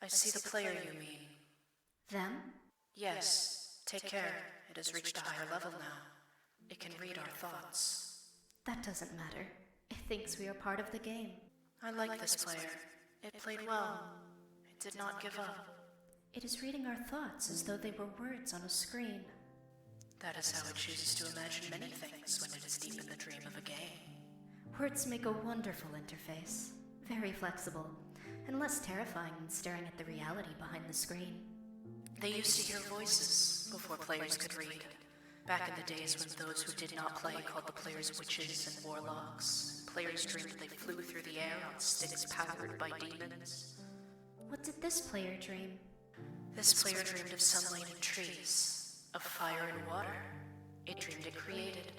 I see the player you mean. Them? Yes, take care. It has reached a higher level now. It can read our thoughts. That doesn't matter. It thinks we are part of the game. I like this player. It played well. It did not give up. It is reading our thoughts as though they were words on a screen. That is how it chooses to imagine many things when it is deep in the dream of a game. Words make a wonderful interface. Very flexible, and less terrifying than staring at the reality behind the screen. They used to hear voices before players could read. Back in the days when those who did not play called the players witches and warlocks. Players dreamed they flew through the air on sticks powered by demons. What did this player dream? This player dreamed of sunlight and trees, of fire and water. It dreamed it created,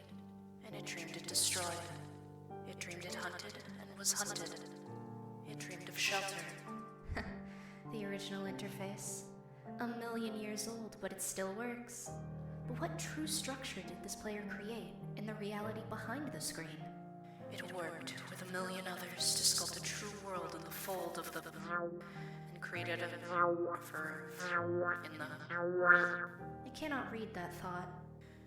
and it dreamed it destroyed. It dreamed it hunted and was hunted. It dreamed of shelter. The original interface. 1,000,000 years old, but it still works. But what true structure did this player create in the reality behind the screen? It worked with 1,000,000 others to sculpt a true world in the fold of the and created a for in the. I cannot read that thought.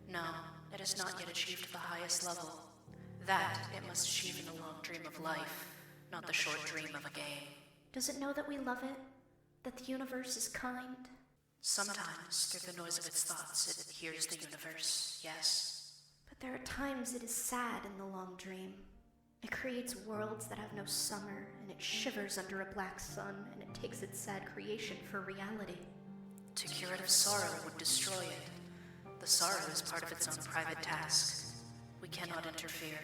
No, it has not yet achieved the highest level. That it must achieve in the long dream of life, not the short dream of a game. Does it know that we love it? That the universe is kind? Sometimes, through the noise of its thoughts, it hears the universe, yes. But there are times it is sad in the long dream. It creates worlds that have no summer, and it shivers under a black sun, and it takes its sad creation for reality. To cure it of sorrow would destroy it. The sorrow is part of its own private task. We cannot interfere.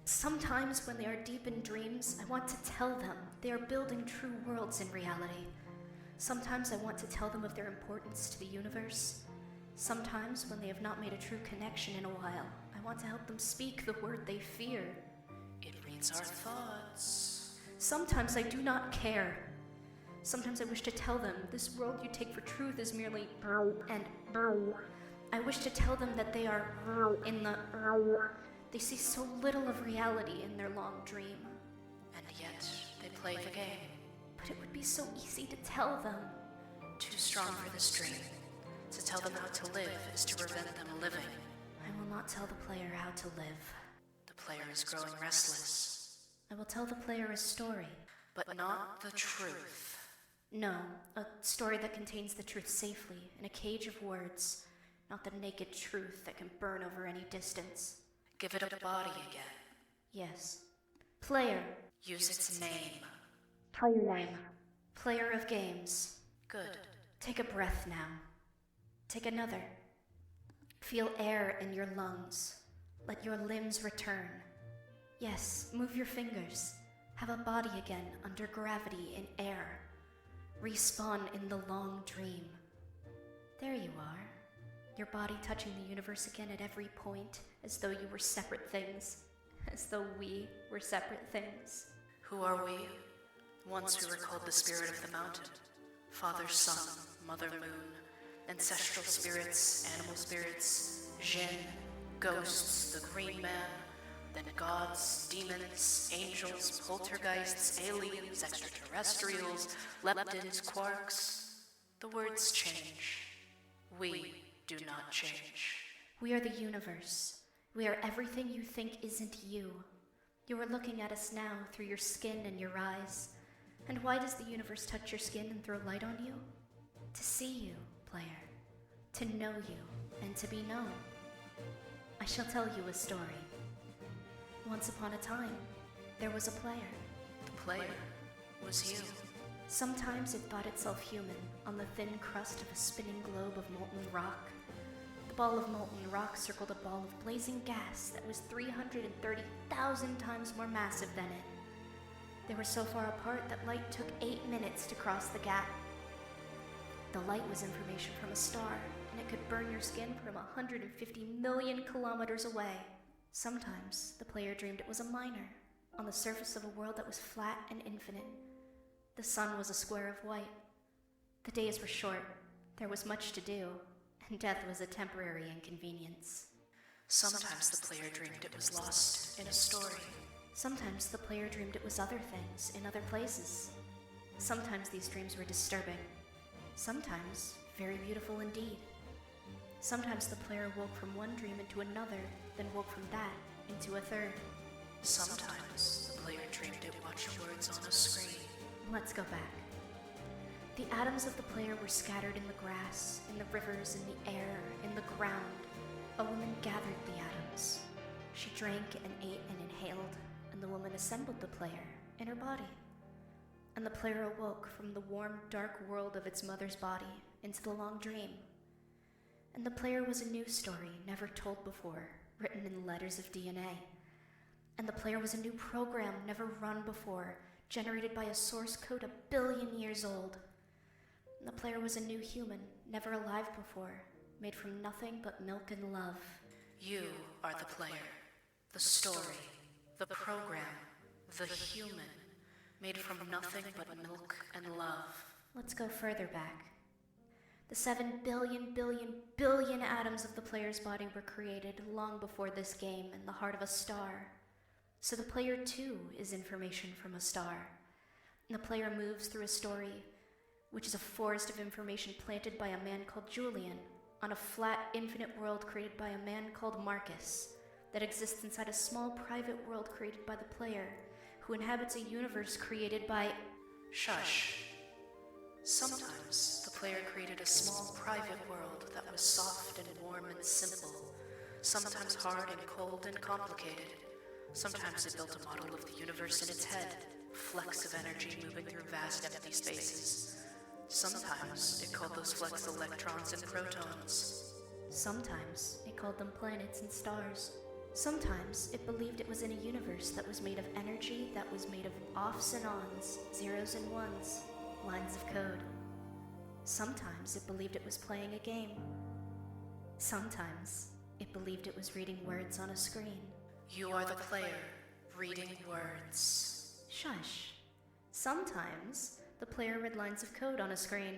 Sometimes when they are deep in dreams, I want to tell them they are building true worlds in reality. Sometimes I want to tell them of their importance to the universe. Sometimes, when they have not made a true connection in a while, I want to help them speak the word they fear. It reads our thoughts. Sometimes I do not care. Sometimes I wish to tell them this world you take for truth is merely and I wish to tell them that they are in the they see so little of reality in their long dream. And yet, they play the game. But it would be so easy to tell them. Too strong for this dream. To tell them how to live is to prevent them living. I will not tell the player how to live. The player is growing restless. I will tell the player a story. But not the truth. No, a story that contains the truth safely in a cage of words, not the naked truth that can burn over any distance. Give it a body again. Yes. Player. Use its name. Tell your name. Player of games. Good. Take a breath now. Take another. Feel air in your lungs. Let your limbs return. Yes, move your fingers. Have a body again under gravity in air. Respawn in the long dream. There you are. Your body touching the universe again at every point, as though you were separate things. As though we were separate things. Who are we? Once we were called the spirit of the mountain. Father, Sun, Mother, Moon. Ancestral spirits, animal spirits, Jinn, ghosts, the Green Man, then gods, demons, angels, poltergeists, aliens, extraterrestrials, leptons, quarks. The words change. We do not change. We are the universe. We are everything you think isn't you. You are looking at us now through your skin and your eyes. And why does the universe touch your skin and throw light on you? To see you, player. To know you, and to be known. I shall tell you a story. Once upon a time, there was a player. The player was you. Sometimes it thought itself human on the thin crust of a spinning globe of molten rock. The ball of molten rock circled a ball of blazing gas that was 330,000 times more massive than it. They were so far apart that light took 8 minutes to cross the gap. The light was information from a star, and it could burn your skin from 150 million kilometers away. Sometimes the player dreamed it was a miner, on the surface of a world that was flat and infinite. The sun was a square of white. The days were short, there was much to do, and death was a temporary inconvenience. Sometimes the player dreamed it was lost in a story. Sometimes the player dreamed it was other things in other places. Sometimes these dreams were disturbing. Sometimes very beautiful indeed. Sometimes the player woke from one dream into another, then woke from that into a third. Sometimes the player dreamed it watched words on a screen. Let's go back. The atoms of the player were scattered in the grass, in the rivers, in the air, in the ground. A woman gathered the atoms. She drank and ate and inhaled, and the woman assembled the player in her body. And the player awoke from the warm, dark world of its mother's body into the long dream. And the player was a new story never told before, written in letters of DNA. And the player was a new program never run before, generated by a source code 1 billion years old. And the player was a new human, never alive before, made from nothing but milk and love. You are the player, the story, the program, the human, made from nothing but milk and love. Let's go further back. The 7 billion atoms of the player's body were created long before this game in the heart of a star. So the player too is information from a star. And the player moves through a story, which is a forest of information planted by a man called Julian, on a flat, infinite world created by a man called Marcus, that exists inside a small private world created by the player, who inhabits a universe created by... Shush. Sometimes the player created a small private world that was soft and warm and simple, sometimes hard and cold and complicated. Sometimes it built a model of the universe in its head, flecks of energy moving through vast empty spaces. Sometimes it called those flecks electrons and protons. Sometimes it called them planets and stars. Sometimes it believed it was in a universe that was made of energy, that was made of offs and ons, zeros and ones, lines of code. Sometimes it believed it was playing a game. Sometimes it believed it was reading words on a screen. You are the player, reading words. Shush. Sometimes the player read lines of code on a screen,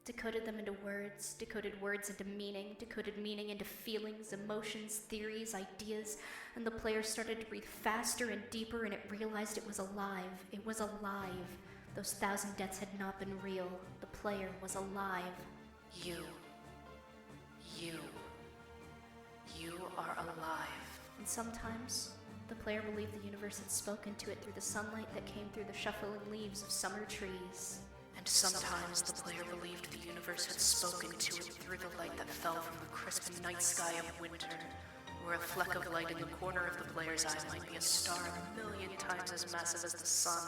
decoded them into words, decoded words into meaning, decoded meaning into feelings, emotions, theories, ideas, and the player started to breathe faster and deeper, and it realized it was alive. It was alive. Those 1,000 deaths had not been real. The player was alive. You are alive. And sometimes the player believed the universe had spoken to it through the sunlight that came through the shuffling leaves of summer trees. And sometimes the player believed the universe had spoken to it through the light that fell from the crisp night sky of winter, where a fleck of light in the corner of the player's eye might be a star 1,000,000 times as massive as the sun,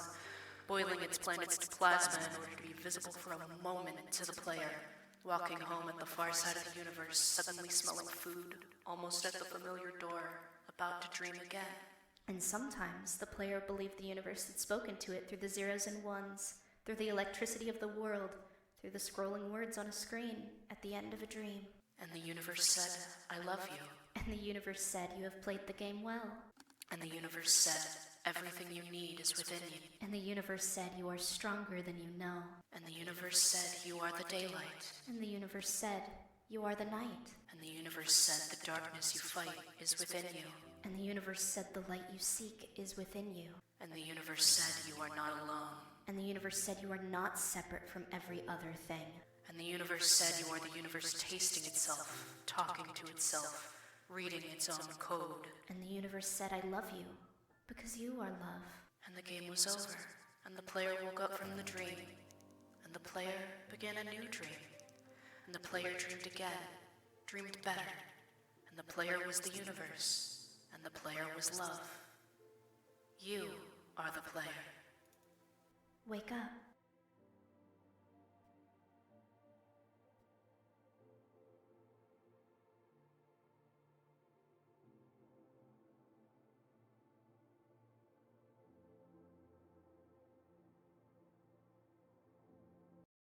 boiling its planets to plasma in order to be visible for a moment to the player, walking home at the far side of the universe, suddenly smelling food, almost at the familiar door, about to dream again. And sometimes the player believed the universe had spoken to it through the zeros and ones, through the electricity of the world, through the scrolling words on a screen at the end of a dream. And the universe said, I love you. And the universe said, you have played the game well. And the universe said, everything you need is within you. And the universe said, you are stronger than you know. And the universe said, you are the daylight. And the universe said, you are the night. And the universe said, the darkness you fight is within you. And the universe said, the light you seek is within you. And the universe said, you are not alone. And the universe said, you are not separate from every other thing. And the universe said, you are the universe tasting itself, talking to itself, reading its own code. And the universe said, I love you, because you are love. And the game was over, and the player woke up from the dream, and the player began a new dream. And the player dreamed again, dreamed better, and the player was the universe, and the player was love. You are the player. Wake up.